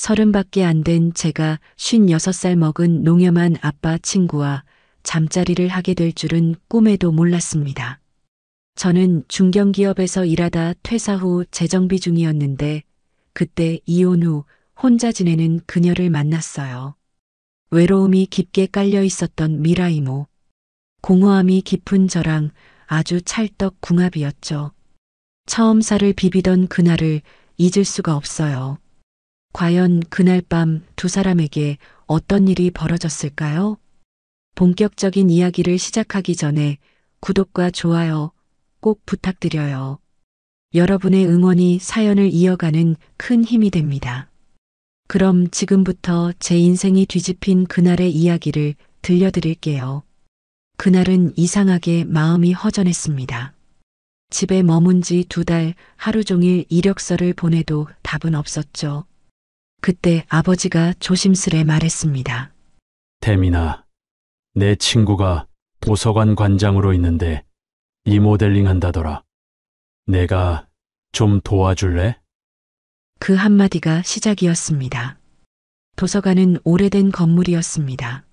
30밖에 안 된 제가 56살 먹은 농염한 아빠 친구와 잠자리를 하게 될 줄은 꿈에도 몰랐습니다. 저는 중견기업에서 일하다 퇴사 후 재정비 중이었는데 그때 이혼 후 혼자 지내는 그녀를 만났어요. 외로움이 깊게 깔려 있었던 미라이모. 공허함이 깊은 저랑 아주 찰떡궁합이었죠. 처음 살을 비비던 그날을 잊을 수가 없어요. 과연 그날 밤 두 사람에게 어떤 일이 벌어졌을까요? 본격적인 이야기를 시작하기 전에 구독과 좋아요 꼭 부탁드려요. 여러분의 응원이 사연을 이어가는 큰 힘이 됩니다. 그럼 지금부터 제 인생이 뒤집힌 그날의 이야기를 들려드릴게요. 그날은 이상하게 마음이 허전했습니다. 집에 머문 지 2달 하루 종일 이력서를 보내도 답은 없었죠. 그때 아버지가 조심스레 말했습니다. 태민아, 내 친구가 도서관 관장으로 있는데 리모델링 한다더라. 내가 좀 도와줄래? 그 한마디가 시작이었습니다. 도서관은 오래된 건물이었습니다.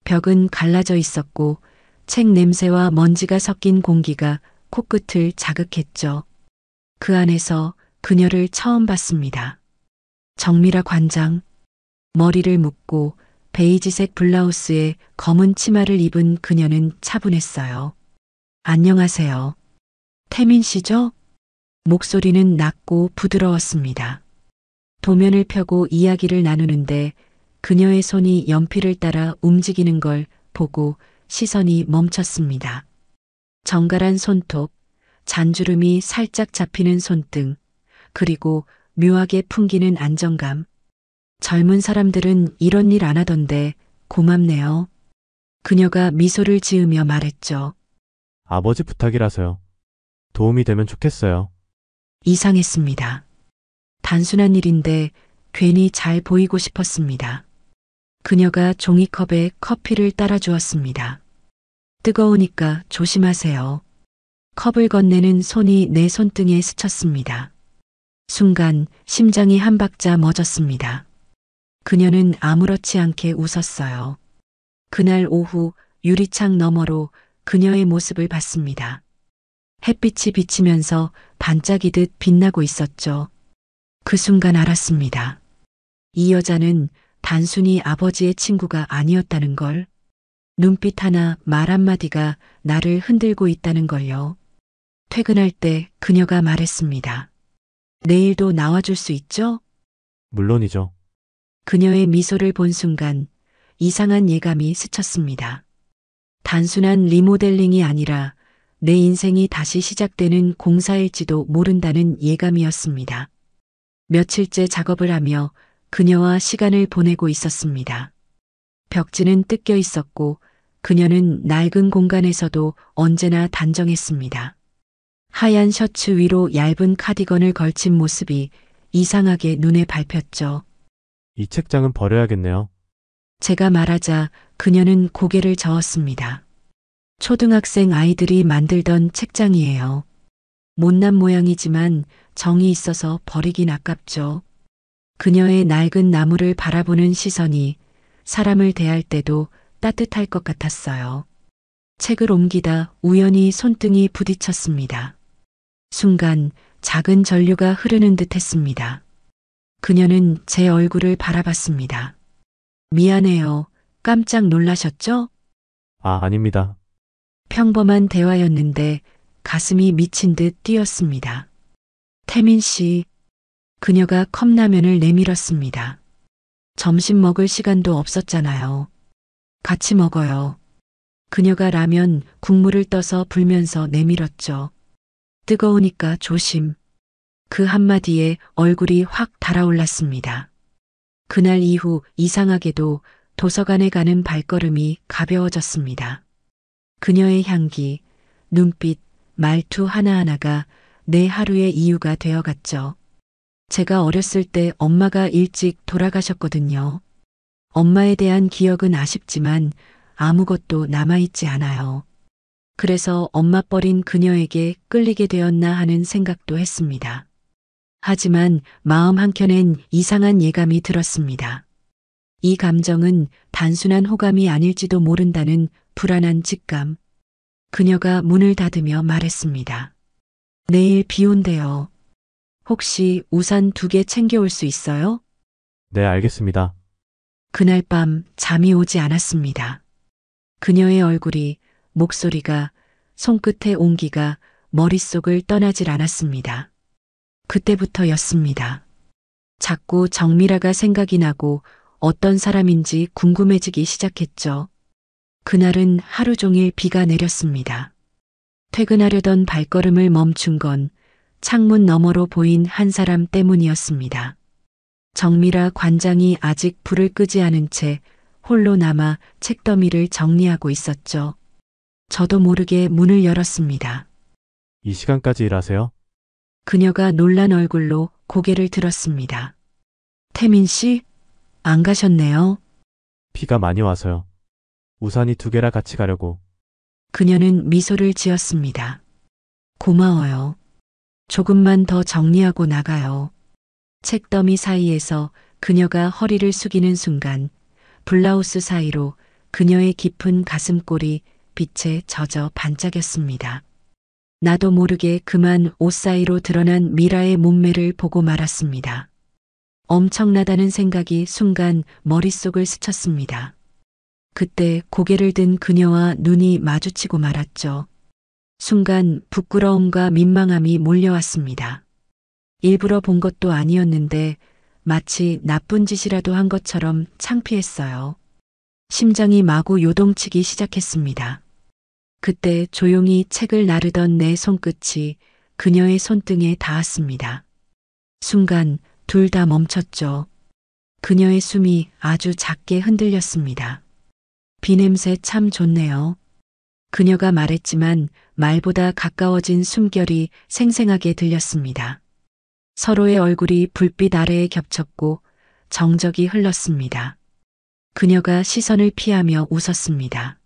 벽은 갈라져 있었고 책 냄새와 먼지가 섞인 공기가 코끝을 자극했죠. 그 안에서 그녀를 처음 봤습니다. 정미라 관장, 머리를 묶고 베이지색 블라우스에 검은 치마를 입은 그녀는 차분했어요. 안녕하세요. 태민 씨죠? 목소리는 낮고 부드러웠습니다. 도면을 펴고 이야기를 나누는데 그녀의 손이 연필을 따라 움직이는 걸 보고 시선이 멈췄습니다. 정갈한 손톱, 잔주름이 살짝 잡히는 손등, 그리고 묘하게 풍기는 안정감. 젊은 사람들은 이런 일 안 하던데 고맙네요. 그녀가 미소를 지으며 말했죠. 아버지 부탁이라서요. 도움이 되면 좋겠어요. 이상했습니다. 단순한 일인데 괜히 잘 보이고 싶었습니다. 그녀가 종이컵에 커피를 따라 주었습니다. 뜨거우니까 조심하세요. 컵을 건네는 손이 내 손등에 스쳤습니다. 순간 심장이 한 박자 멎었습니다. 그녀는 아무렇지 않게 웃었어요. 그날 오후 유리창 너머로 그녀의 모습을 봤습니다. 햇빛이 비치면서 반짝이듯 빛나고 있었죠. 그 순간 알았습니다. 이 여자는 단순히 아버지의 친구가 아니었다는 걸. 눈빛 하나, 말 한마디가 나를 흔들고 있다는 걸요. 퇴근할 때 그녀가 말했습니다. 내일도 나와줄 수 있죠? 물론이죠. 그녀의 미소를 본 순간 이상한 예감이 스쳤습니다. 단순한 리모델링이 아니라 내 인생이 다시 시작되는 공사일지도 모른다는 예감이었습니다. 며칠째 작업을 하며 그녀와 시간을 보내고 있었습니다. 벽지는 뜯겨 있었고 그녀는 낡은 공간에서도 언제나 단정했습니다. 하얀 셔츠 위로 얇은 카디건을 걸친 모습이 이상하게 눈에 밟혔죠. 이 책장은 버려야겠네요. 제가 말하자 그녀는 고개를 저었습니다. 초등학생 아이들이 만들던 책장이에요. 못난 모양이지만 정이 있어서 버리긴 아깝죠. 그녀의 낡은 나무를 바라보는 시선이 사람을 대할 때도 따뜻할 것 같았어요. 책을 옮기다 우연히 손등이 부딪혔습니다. 순간 작은 전류가 흐르는 듯 했습니다. 그녀는 제 얼굴을 바라봤습니다. 미안해요. 깜짝 놀라셨죠? 아닙니다. 평범한 대화였는데 가슴이 미친 듯 뛰었습니다. 태민 씨, 그녀가 컵라면을 내밀었습니다. 점심 먹을 시간도 없었잖아요. 같이 먹어요. 그녀가 라면 국물을 떠서 불면서 내밀었죠. 뜨거우니까 조심. 그 한마디에 얼굴이 확 달아올랐습니다. 그날 이후 이상하게도 도서관에 가는 발걸음이 가벼워졌습니다. 그녀의 향기, 눈빛, 말투 하나하나가 내 하루의 이유가 되어갔죠. 제가 어렸을 때 엄마가 일찍 돌아가셨거든요. 엄마에 대한 기억은 아쉽지만 아무것도 남아있지 않아요. 그래서 엄마 버린 그녀에게 끌리게 되었나 하는 생각도 했습니다. 하지만 마음 한켠엔 이상한 예감이 들었습니다. 이 감정은 단순한 호감이 아닐지도 모른다는 불안한 직감. 그녀가 문을 닫으며 말했습니다. 내일 비 온대요. 혹시 우산 2개 챙겨올 수 있어요? 네, 알겠습니다. 그날 밤 잠이 오지 않았습니다. 그녀의 얼굴이, 목소리가, 손끝의 온기가 머릿속을 떠나질 않았습니다. 그때부터였습니다. 자꾸 정미라가 생각이 나고 어떤 사람인지 궁금해지기 시작했죠. 그날은 하루 종일 비가 내렸습니다. 퇴근하려던 발걸음을 멈춘 건 창문 너머로 보인 한 사람 때문이었습니다. 정미라 관장이 아직 불을 끄지 않은 채 홀로 남아 책더미를 정리하고 있었죠. 저도 모르게 문을 열었습니다. 이 시간까지 일하세요? 그녀가 놀란 얼굴로 고개를 들었습니다. 태민 씨? 안 가셨네요. 비가 많이 와서요. 우산이 2개라 같이 가려고. 그녀는 미소를 지었습니다. 고마워요. 조금만 더 정리하고 나가요. 책더미 사이에서 그녀가 허리를 숙이는 순간 블라우스 사이로 그녀의 깊은 가슴골이 빛에 젖어 반짝였습니다. 나도 모르게 그만 옷 사이로 드러난 미라의 몸매를 보고 말았습니다. 엄청나다는 생각이 순간 머릿속을 스쳤습니다. 그때 고개를 든 그녀와 눈이 마주치고 말았죠. 순간 부끄러움과 민망함이 몰려왔습니다. 일부러 본 것도 아니었는데 마치 나쁜 짓이라도 한 것처럼 창피했어요. 심장이 마구 요동치기 시작했습니다. 그때 조용히 책을 나르던 내 손끝이 그녀의 손등에 닿았습니다. 순간 둘 다 멈췄죠. 그녀의 숨이 아주 작게 흔들렸습니다. 비 냄새 참 좋네요. 그녀가 말했지만 말보다 가까워진 숨결이 생생하게 들렸습니다. 서로의 얼굴이 불빛 아래에 겹쳤고 정적이 흘렀습니다. 그녀가 시선을 피하며 웃었습니다.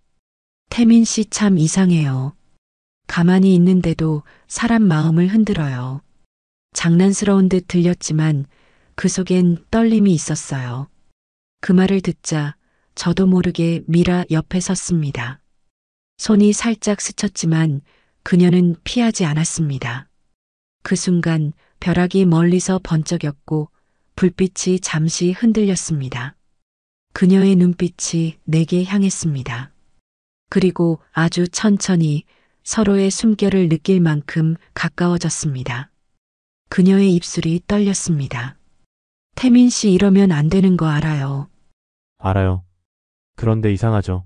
태민 씨 참 이상해요. 가만히 있는데도 사람 마음을 흔들어요. 장난스러운 듯 들렸지만 그 속엔 떨림이 있었어요. 그 말을 듣자 저도 모르게 미라 옆에 섰습니다. 손이 살짝 스쳤지만 그녀는 피하지 않았습니다. 그 순간 벼락이 멀리서 번쩍였고 불빛이 잠시 흔들렸습니다. 그녀의 눈빛이 내게 향했습니다. 그리고 아주 천천히 서로의 숨결을 느낄 만큼 가까워졌습니다. 그녀의 입술이 떨렸습니다. 태민 씨 이러면 안 되는 거 알아요. 알아요. 그런데 이상하죠.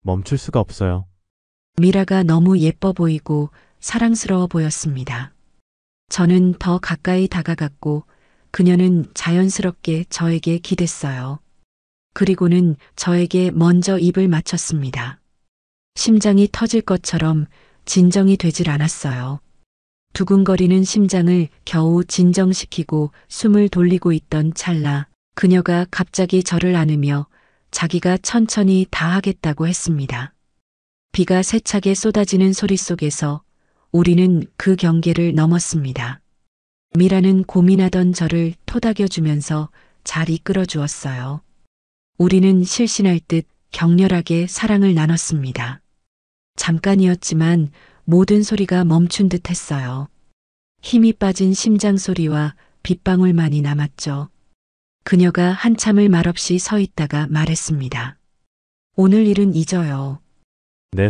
멈출 수가 없어요. 미라가 너무 예뻐 보이고 사랑스러워 보였습니다. 저는 더 가까이 다가갔고 그녀는 자연스럽게 저에게 기댔어요. 그리고는 저에게 먼저 입을 맞췄습니다. 심장이 터질 것처럼 진정이 되질 않았어요. 두근거리는 심장을 겨우 진정시키고 숨을 돌리고 있던 찰나 그녀가 갑자기 저를 안으며 자기가 천천히 다 하겠다고 했습니다. 비가 세차게 쏟아지는 소리 속에서 우리는 그 경계를 넘었습니다. 미라는 고민하던 저를 토닥여주면서 잘 이끌어 주었어요. 우리는 실신할 듯 격렬하게 사랑을 나눴습니다. 잠깐이었지만 모든 소리가 멈춘 듯 했어요. 힘이 빠진 심장 소리와 빗방울만이 남았죠. 그녀가 한참을 말없이 서 있다가 말했습니다. 오늘 일은 잊어요. 네.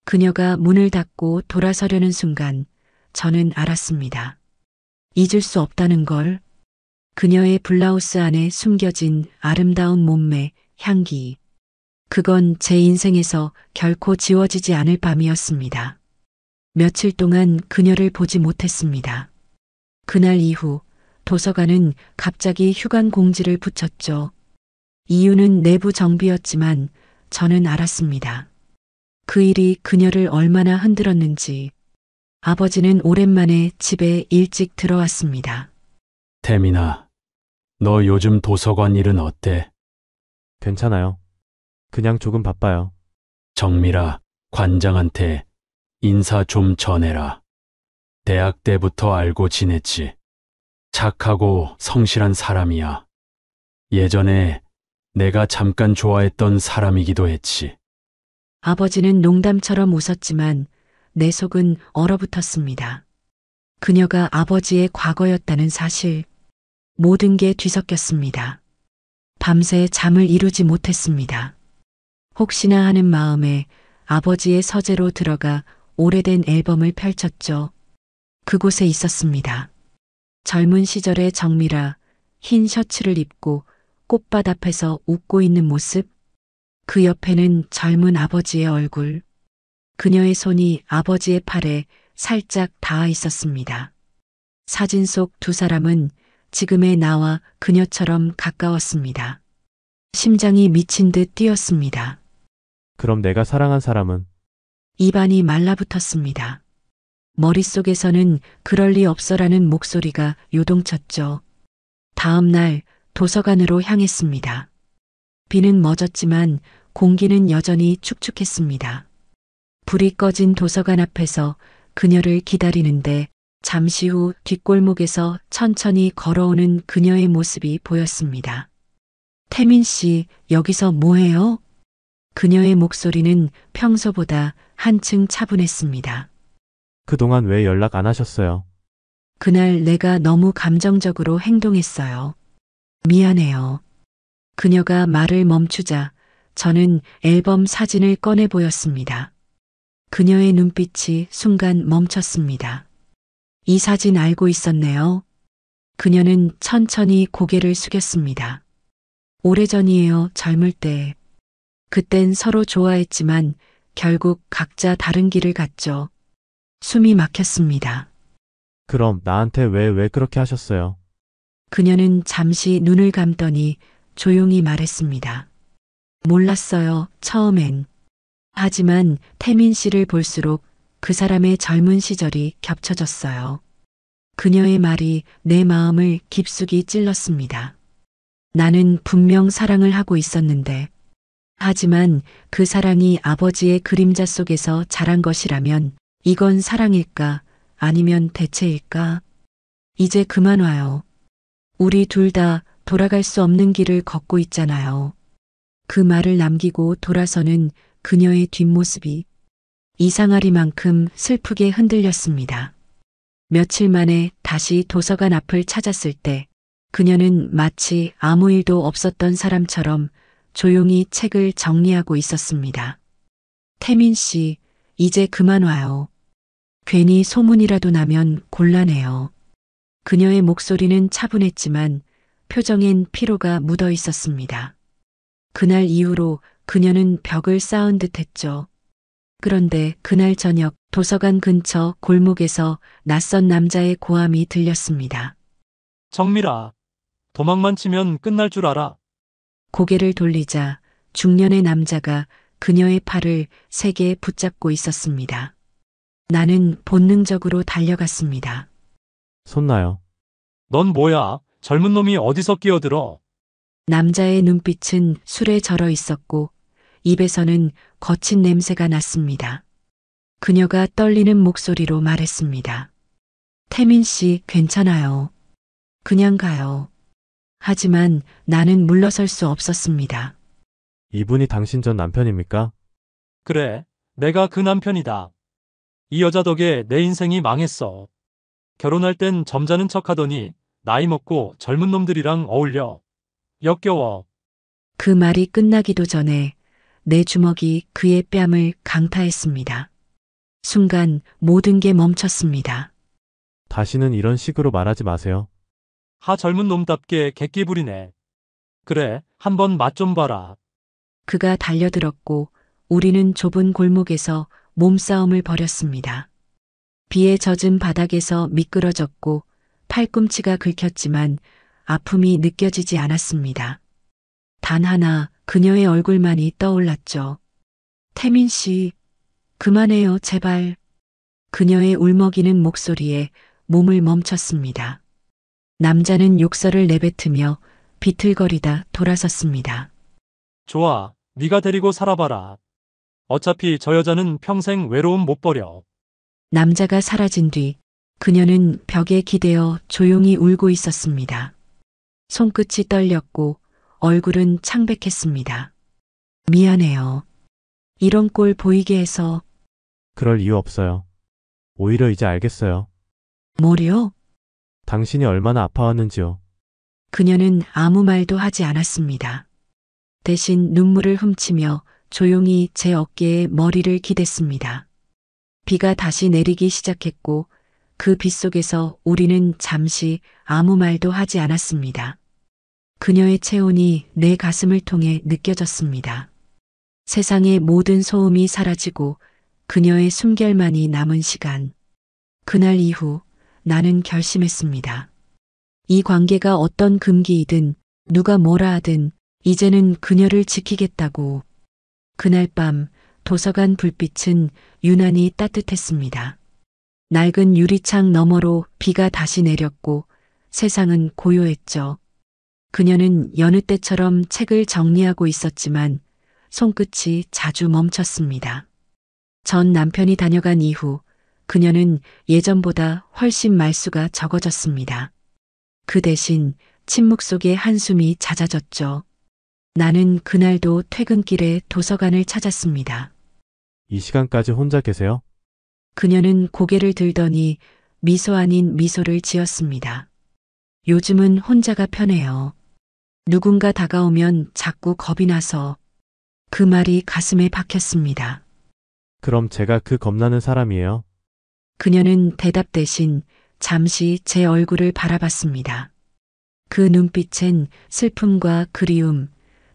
그녀가 문을 닫고 돌아서려는 순간 저는 알았습니다. 잊을 수 없다는 걸. 그녀의 블라우스 안에 숨겨진 아름다운 몸매, 향기. 그건 제 인생에서 결코 지워지지 않을 밤이었습니다. 며칠 동안 그녀를 보지 못했습니다. 그날 이후 도서관은 갑자기 휴관 공지를 붙였죠. 이유는 내부 정비였지만 저는 알았습니다. 그 일이 그녀를 얼마나 흔들었는지. 아버지는 오랜만에 집에 일찍 들어왔습니다. 태민아, 너 요즘 도서관 일은 어때? 괜찮아요. 그냥 조금 바빠요. 정미라, 관장한테 인사 좀 전해라. 대학 때부터 알고 지냈지. 착하고 성실한 사람이야. 예전에 내가 잠깐 좋아했던 사람이기도 했지. 아버지는 농담처럼 웃었지만 내 속은 얼어붙었습니다. 그녀가 아버지의 과거였다는 사실, 모든 게 뒤섞였습니다. 밤새 잠을 이루지 못했습니다. 혹시나 하는 마음에 아버지의 서재로 들어가 오래된 앨범을 펼쳤죠. 그곳에 있었습니다. 젊은 시절의 정미라, 흰 셔츠를 입고 꽃밭 앞에서 웃고 있는 모습, 그 옆에는 젊은 아버지의 얼굴, 그녀의 손이 아버지의 팔에 살짝 닿아 있었습니다. 사진 속 두 사람은 지금의 나와 그녀처럼 가까웠습니다. 심장이 미친 듯 뛰었습니다. 그럼 내가 사랑한 사람은? 입안이 말라붙었습니다. 머릿속에서는 그럴 리 없어라는 목소리가 요동쳤죠. 다음 날 도서관으로 향했습니다. 비는 멎었지만 공기는 여전히 축축했습니다. 불이 꺼진 도서관 앞에서 그녀를 기다리는데 잠시 후 뒷골목에서 천천히 걸어오는 그녀의 모습이 보였습니다. 태민 씨, 여기서 뭐해요? 그녀의 목소리는 평소보다 한층 차분했습니다. 그동안 왜 연락 안 하셨어요? 그날 내가 너무 감정적으로 행동했어요. 미안해요. 그녀가 말을 멈추자 저는 앨범 사진을 꺼내 보였습니다. 그녀의 눈빛이 순간 멈췄습니다. 이 사진 알고 있었네요. 그녀는 천천히 고개를 숙였습니다. 오래전이에요, 젊을 때. 그땐 서로 좋아했지만 결국 각자 다른 길을 갔죠. 숨이 막혔습니다. 그럼 나한테 왜 그렇게 하셨어요? 그녀는 잠시 눈을 감더니 조용히 말했습니다. 몰랐어요, 처음엔. 하지만 태민 씨를 볼수록 그 사람의 젊은 시절이 겹쳐졌어요. 그녀의 말이 내 마음을 깊숙이 찔렀습니다. 나는 분명 사랑을 하고 있었는데, 하지만 그 사랑이 아버지의 그림자 속에서 자란 것이라면 이건 사랑일까 아니면 대체일까? 이제 그만 와요. 우리 둘 다 돌아갈 수 없는 길을 걷고 있잖아요. 그 말을 남기고 돌아서는 그녀의 뒷모습이 이상하리만큼 슬프게 흔들렸습니다. 며칠 만에 다시 도서관 앞을 찾았을 때 그녀는 마치 아무 일도 없었던 사람처럼 조용히 책을 정리하고 있었습니다. 태민 씨, 이제 그만 와요. 괜히 소문이라도 나면 곤란해요. 그녀의 목소리는 차분했지만 표정엔 피로가 묻어 있었습니다. 그날 이후로 그녀는 벽을 쌓은 듯 했죠. 그런데 그날 저녁 도서관 근처 골목에서 낯선 남자의 고함이 들렸습니다. 정미라, 도망만 치면 끝날 줄 알아. 고개를 돌리자 중년의 남자가 그녀의 팔을 세게 붙잡고 있었습니다. 나는 본능적으로 달려갔습니다. 손나요. 넌 뭐야? 젊은 놈이 어디서 끼어들어? 남자의 눈빛은 술에 절어 있었고 입에서는 거친 냄새가 났습니다. 그녀가 떨리는 목소리로 말했습니다. 태민 씨, 괜찮아요. 그냥 가요. 하지만 나는 물러설 수 없었습니다. 이분이 당신 전 남편입니까? 그래, 내가 그 남편이다. 이 여자 덕에 내 인생이 망했어. 결혼할 땐 점잖은 척 하더니 나이 먹고 젊은 놈들이랑 어울려. 역겨워. 그 말이 끝나기도 전에 내 주먹이 그의 뺨을 강타했습니다. 순간 모든 게 멈췄습니다. 다시는 이런 식으로 말하지 마세요. 하 젊은 놈답게 객기 부리네. 그래, 한번 맛 좀 봐라. 그가 달려들었고 우리는 좁은 골목에서 몸싸움을 벌였습니다. 비에 젖은 바닥에서 미끄러졌고 팔꿈치가 긁혔지만 아픔이 느껴지지 않았습니다. 단 하나 그녀의 얼굴만이 떠올랐죠. 태민 씨, 그만해요, 제발. 그녀의 울먹이는 목소리에 몸을 멈췄습니다. 남자는 욕설을 내뱉으며 비틀거리다 돌아섰습니다. 좋아, 네가 데리고 살아봐라. 어차피 저 여자는 평생 외로움 못 버려. 남자가 사라진 뒤 그녀는 벽에 기대어 조용히 울고 있었습니다. 손끝이 떨렸고 얼굴은 창백했습니다. 미안해요. 이런 꼴 보이게 해서. 그럴 이유 없어요. 오히려 이제 알겠어요. 뭐요? 당신이 얼마나 아파왔는지요. 그녀는 아무 말도 하지 않았습니다. 대신 눈물을 훔치며 조용히 제 어깨에 머리를 기댔습니다. 비가 다시 내리기 시작했고 그 빗속에서 우리는 잠시 아무 말도 하지 않았습니다. 그녀의 체온이 내 가슴을 통해 느껴졌습니다. 세상의 모든 소음이 사라지고 그녀의 숨결만이 남은 시간. 그날 이후 나는 결심했습니다. 이 관계가 어떤 금기이든 누가 뭐라 하든 이제는 그녀를 지키겠다고. 그날 밤 도서관 불빛은 유난히 따뜻했습니다. 낡은 유리창 너머로 비가 다시 내렸고 세상은 고요했죠. 그녀는 여느 때처럼 책을 정리하고 있었지만 손끝이 자주 멈췄습니다. 전 남편이 다녀간 이후 그녀는 예전보다 훨씬 말수가 적어졌습니다. 그 대신 침묵 속에 한숨이 잦아졌죠. 나는 그날도 퇴근길에 도서관을 찾았습니다. 이 시간까지 혼자 계세요? 그녀는 고개를 들더니 미소 아닌 미소를 지었습니다. 요즘은 혼자가 편해요. 누군가 다가오면 자꾸 겁이 나서. 그 말이 가슴에 박혔습니다. 그럼 제가 그 겁나는 사람이에요? 그녀는 대답 대신 잠시 제 얼굴을 바라봤습니다. 그 눈빛엔 슬픔과 그리움,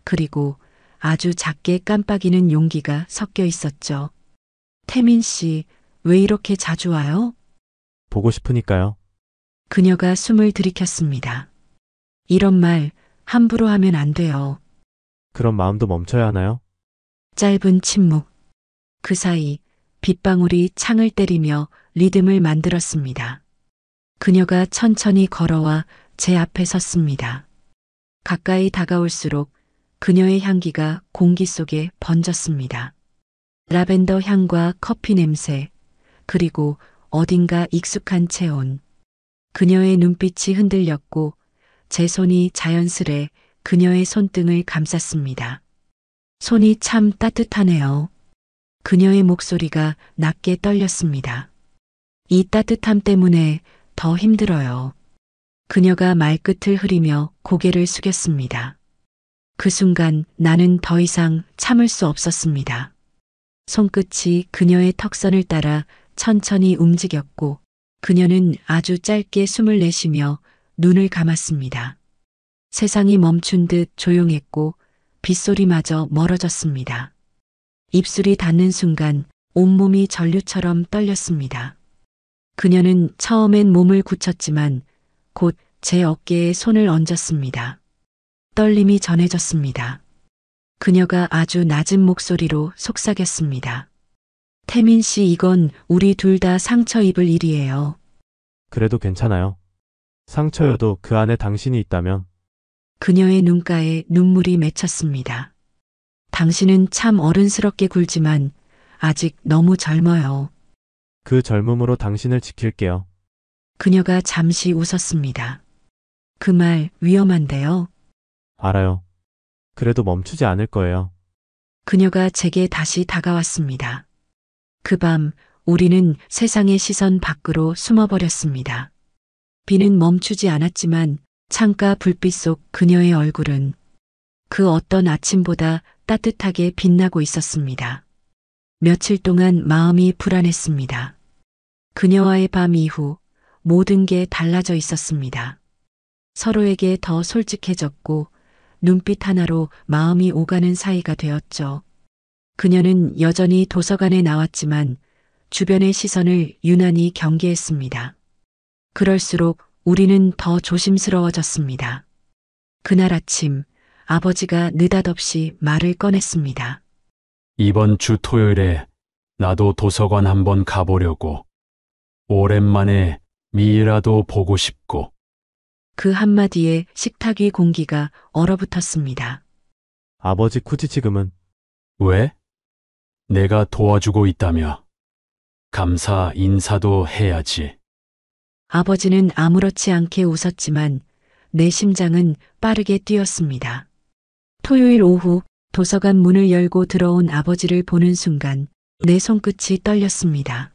그리고 아주 작게 깜빡이는 용기가 섞여 있었죠. 태민 씨, 왜 이렇게 자주 와요? 보고 싶으니까요. 그녀가 숨을 들이켰습니다. 이런 말 함부로 하면 안 돼요. 그런 마음도 멈춰야 하나요? 짧은 침묵. 그 사이 빗방울이 창을 때리며 리듬을 만들었습니다. 그녀가 천천히 걸어와 제 앞에 섰습니다. 가까이 다가올수록 그녀의 향기가 공기 속에 번졌습니다. 라벤더 향과 커피 냄새, 그리고 어딘가 익숙한 체온. 그녀의 눈빛이 흔들렸고 제 손이 자연스레 그녀의 손등을 감쌌습니다. 손이 참 따뜻하네요. 그녀의 목소리가 낮게 떨렸습니다. 이 따뜻함 때문에 더 힘들어요. 그녀가 말끝을 흐리며 고개를 숙였습니다. 그 순간 나는 더 이상 참을 수 없었습니다. 손끝이 그녀의 턱선을 따라 천천히 움직였고 그녀는 아주 짧게 숨을 내쉬며 눈을 감았습니다. 세상이 멈춘 듯 조용했고 빗소리마저 멀어졌습니다. 입술이 닿는 순간 온몸이 전류처럼 떨렸습니다. 그녀는 처음엔 몸을 굳혔지만 곧 제 어깨에 손을 얹었습니다. 떨림이 전해졌습니다. 그녀가 아주 낮은 목소리로 속삭였습니다. 태민 씨, 이건 우리 둘 다 상처 입을 일이에요. 그래도 괜찮아요. 상처여도 그 안에 당신이 있다면. 그녀의 눈가에 눈물이 맺혔습니다. 당신은 참 어른스럽게 굴지만 아직 너무 젊어요. 그 젊음으로 당신을 지킬게요. 그녀가 잠시 웃었습니다. 그 말 위험한데요. 알아요. 그래도 멈추지 않을 거예요. 그녀가 제게 다시 다가왔습니다. 그 밤 우리는 세상의 시선 밖으로 숨어버렸습니다. 비는 멈추지 않았지만 창가 불빛 속 그녀의 얼굴은 그 어떤 아침보다 따뜻하게 빛나고 있었습니다. 며칠 동안 마음이 불안했습니다. 그녀와의 밤 이후 모든 게 달라져 있었습니다. 서로에게 더 솔직해졌고 눈빛 하나로 마음이 오가는 사이가 되었죠. 그녀는 여전히 도서관에 나왔지만 주변의 시선을 유난히 경계했습니다. 그럴수록 우리는 더 조심스러워졌습니다. 그날 아침 아버지가 느닷없이 말을 꺼냈습니다. 이번 주 토요일에 나도 도서관 한번 가보려고. 오랜만에 미이라도 보고 싶고. 그 한마디에 식탁 위 공기가 얼어붙었습니다. 아버지 굳이 지금은. 왜? 내가 도와주고 있다며. 감사 인사도 해야지. 아버지는 아무렇지 않게 웃었지만 내 심장은 빠르게 뛰었습니다. 토요일 오후 도서관 문을 열고 들어온 아버지를 보는 순간 내 손끝이 떨렸습니다.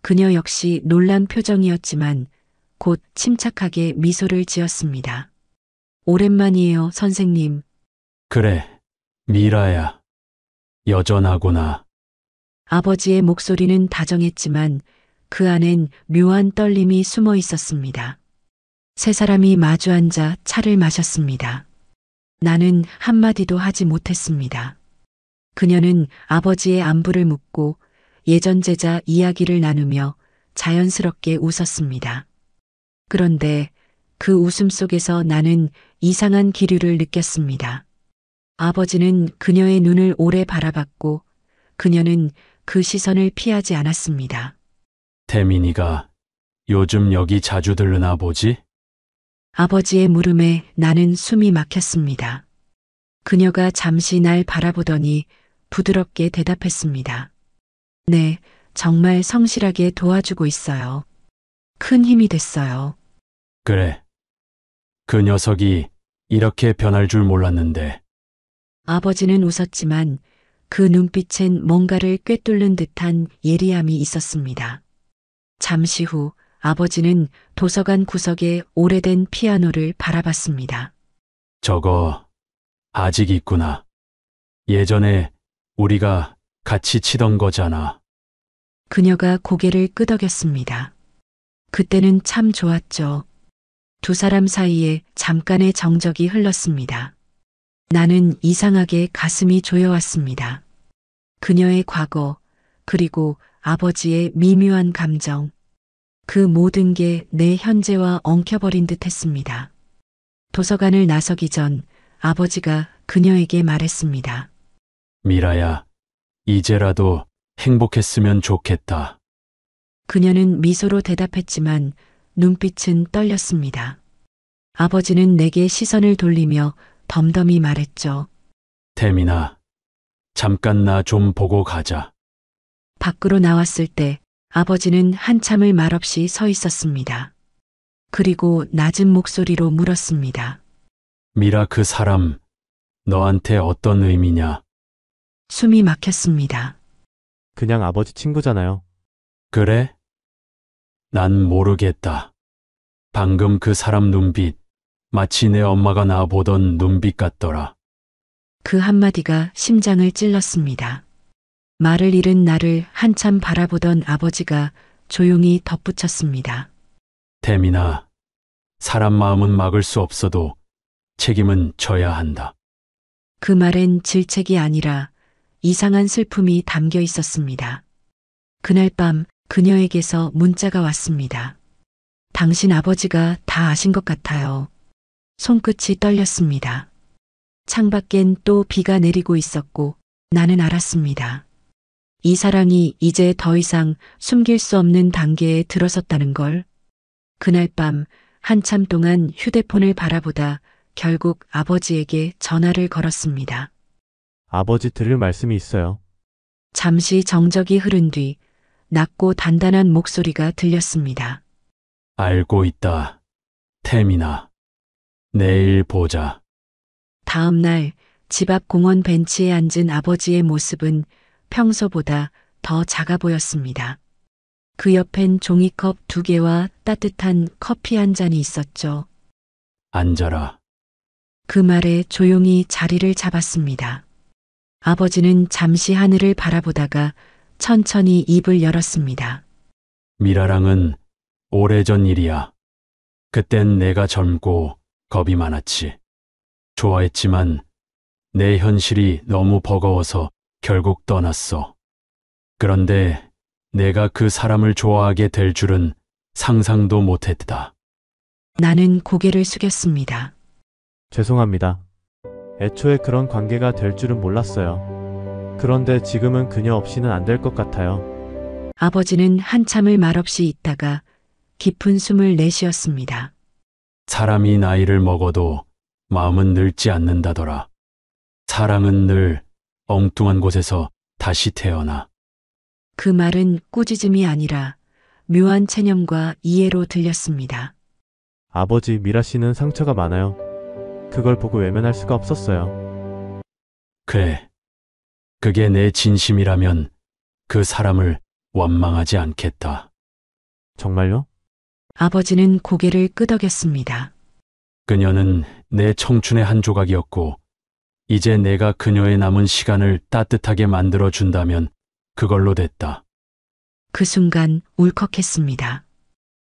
그녀 역시 놀란 표정이었지만 곧 침착하게 미소를 지었습니다. 오랜만이에요, 선생님. 그래, 미라야. 여전하구나. 아버지의 목소리는 다정했지만 그 안엔 묘한 떨림이 숨어 있었습니다. 세 사람이 마주 앉아 차를 마셨습니다. 나는 한마디도 하지 못했습니다. 그녀는 아버지의 안부를 묻고 예전 제자 이야기를 나누며 자연스럽게 웃었습니다. 그런데 그 웃음 속에서 나는 이상한 기류를 느꼈습니다. 아버지는 그녀의 눈을 오래 바라봤고 그녀는 그 시선을 피하지 않았습니다. 태민이가 요즘 여기 자주 들르나 보지? 아버지의 물음에 나는 숨이 막혔습니다. 그녀가 잠시 날 바라보더니 부드럽게 대답했습니다. 네, 정말 성실하게 도와주고 있어요. 큰 힘이 됐어요. 그래. 그 녀석이 이렇게 변할 줄 몰랐는데. 아버지는 웃었지만 그 눈빛엔 뭔가를 꿰뚫는 듯한 예리함이 있었습니다. 잠시 후 아버지는 도서관 구석에 오래된 피아노를 바라봤습니다. 저거 아직 있구나. 예전에 우리가 같이 치던 거잖아. 그녀가 고개를 끄덕였습니다. 그때는 참 좋았죠. 두 사람 사이에 잠깐의 정적이 흘렀습니다. 나는 이상하게 가슴이 조여왔습니다. 그녀의 과거, 그리고 아버지의 미묘한 감정, 그 모든 게 내 현재와 엉켜버린 듯 했습니다. 도서관을 나서기 전 아버지가 그녀에게 말했습니다. 미라야, 이제라도 행복했으면 좋겠다. 그녀는 미소로 대답했지만 눈빛은 떨렸습니다. 아버지는 내게 시선을 돌리며 덤덤히 말했죠. 태민아, 잠깐 나 좀 보고 가자. 밖으로 나왔을 때 아버지는 한참을 말없이 서 있었습니다. 그리고 낮은 목소리로 물었습니다. 미라 그 사람, 너한테 어떤 의미냐? 숨이 막혔습니다. 그냥 아버지 친구잖아요. 그래? 난 모르겠다. 방금 그 사람 눈빛, 마치 내 엄마가 나 보던 눈빛 같더라. 그 한마디가 심장을 찔렀습니다. 말을 잃은 나를 한참 바라보던 아버지가 조용히 덧붙였습니다. 태민아, 사람 마음은 막을 수 없어도 책임은 져야 한다. 그 말엔 질책이 아니라 이상한 슬픔이 담겨 있었습니다. 그날 밤 그녀에게서 문자가 왔습니다. 당신 아버지가 다 아신 것 같아요. 손끝이 떨렸습니다. 창밖엔 또 비가 내리고 있었고 나는 알았습니다. 이 사랑이 이제 더 이상 숨길 수 없는 단계에 들어섰다는 걸. 그날 밤 한참 동안 휴대폰을 바라보다 결국 아버지에게 전화를 걸었습니다. 아버지 들을 말씀이 있어요. 잠시 정적이 흐른 뒤 낮고 단단한 목소리가 들렸습니다. 알고 있다. 태민아, 내일 보자. 다음 날 집 앞 공원 벤치에 앉은 아버지의 모습은 평소보다 더 작아 보였습니다. 그 옆엔 종이컵 2개와 따뜻한 커피 한 잔이 있었죠. 앉아라. 그 말에 조용히 자리를 잡았습니다. 아버지는 잠시 하늘을 바라보다가 천천히 입을 열었습니다. 미라랑은 오래전 일이야. 그땐 내가 젊고 겁이 많았지. 좋아했지만 내 현실이 너무 버거워서 결국 떠났어. 그런데 내가 그 사람을 좋아하게 될 줄은 상상도 못했다. 나는 고개를 숙였습니다. 죄송합니다. 애초에 그런 관계가 될 줄은 몰랐어요. 그런데 지금은 그녀 없이는 안 될 것 같아요. 아버지는 한참을 말없이 있다가 깊은 숨을 내쉬었습니다. 사람이 나이를 먹어도 마음은 늙지 않는다더라. 사랑은 늘 엉뚱한 곳에서 다시 태어나. 그 말은 꾸짖음이 아니라 묘한 체념과 이해로 들렸습니다. 아버지 미라 씨는 상처가 많아요. 그걸 보고 외면할 수가 없었어요. 그래. 그게 내 진심이라면 그 사람을 원망하지 않겠다. 정말요? 아버지는 고개를 끄덕였습니다. 그녀는 내 청춘의 한 조각이었고, 이제 내가 그녀의 남은 시간을 따뜻하게 만들어 준다면 그걸로 됐다. 그 순간 울컥했습니다.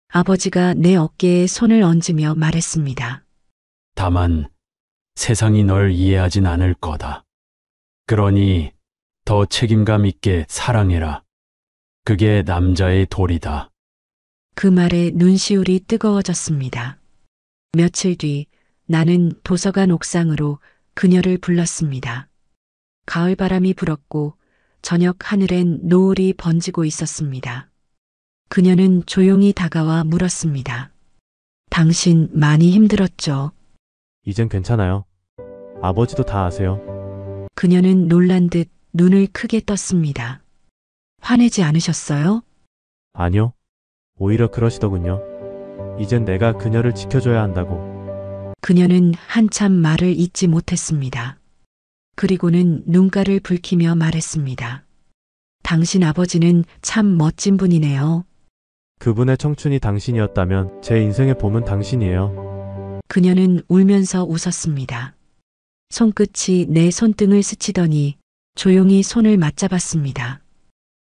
아버지가 내 어깨에 손을 얹으며 말했습니다. 다만 세상이 널 이해하진 않을 거다. 그러니 더 책임감 있게 사랑해라. 그게 남자의 도리다. 그 말에 눈시울이 뜨거워졌습니다. 며칠 뒤 나는 도서관 옥상으로 그녀를 불렀습니다. 가을 바람이 불었고 저녁 하늘엔 노을이 번지고 있었습니다. 그녀는 조용히 다가와 물었습니다. 당신 많이 힘들었죠? 이젠 괜찮아요. 아버지도 다 아세요. 그녀는 놀란 듯 눈을 크게 떴습니다. 화내지 않으셨어요? 아니요. 오히려 그러시더군요. 이젠 내가 그녀를 지켜줘야 한다고. 그녀는 한참 말을 잇지 못했습니다. 그리고는 눈가를 붉히며 말했습니다. 당신 아버지는 참 멋진 분이네요. 그분의 청춘이 당신이었다면 제 인생의 봄은 당신이에요. 그녀는 울면서 웃었습니다. 손끝이 내 손등을 스치더니 조용히 손을 맞잡았습니다.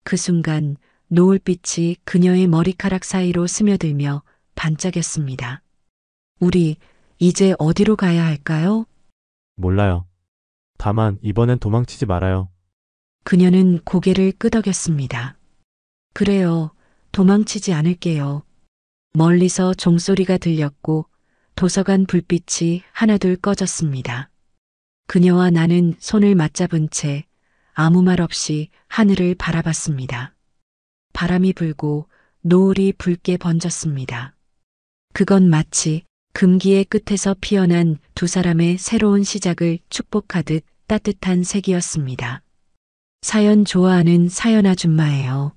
그 순간 노을빛이 그녀의 머리카락 사이로 스며들며 반짝였습니다. 우리 이제 어디로 가야 할까요? 몰라요. 다만 이번엔 도망치지 말아요. 그녀는 고개를 끄덕였습니다. 그래요. 도망치지 않을게요. 멀리서 종소리가 들렸고 도서관 불빛이 하나둘 꺼졌습니다. 그녀와 나는 손을 맞잡은 채 아무 말 없이 하늘을 바라봤습니다. 바람이 불고 노을이 붉게 번졌습니다. 그건 마치 금기의 끝에서 피어난 두 사람의 새로운 시작을 축복하듯 따뜻한 색이었습니다. 사연 좋아하는 사연 아줌마예요.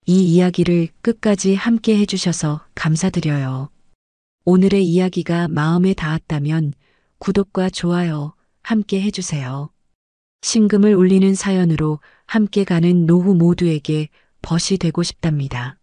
이 이야기를 끝까지 함께 해주셔서 감사드려요. 오늘의 이야기가 마음에 닿았다면 구독과 좋아요 함께 해주세요. 신금을 울리는 사연으로 함께 가는 노후 모두에게 벗이 되고 싶답니다.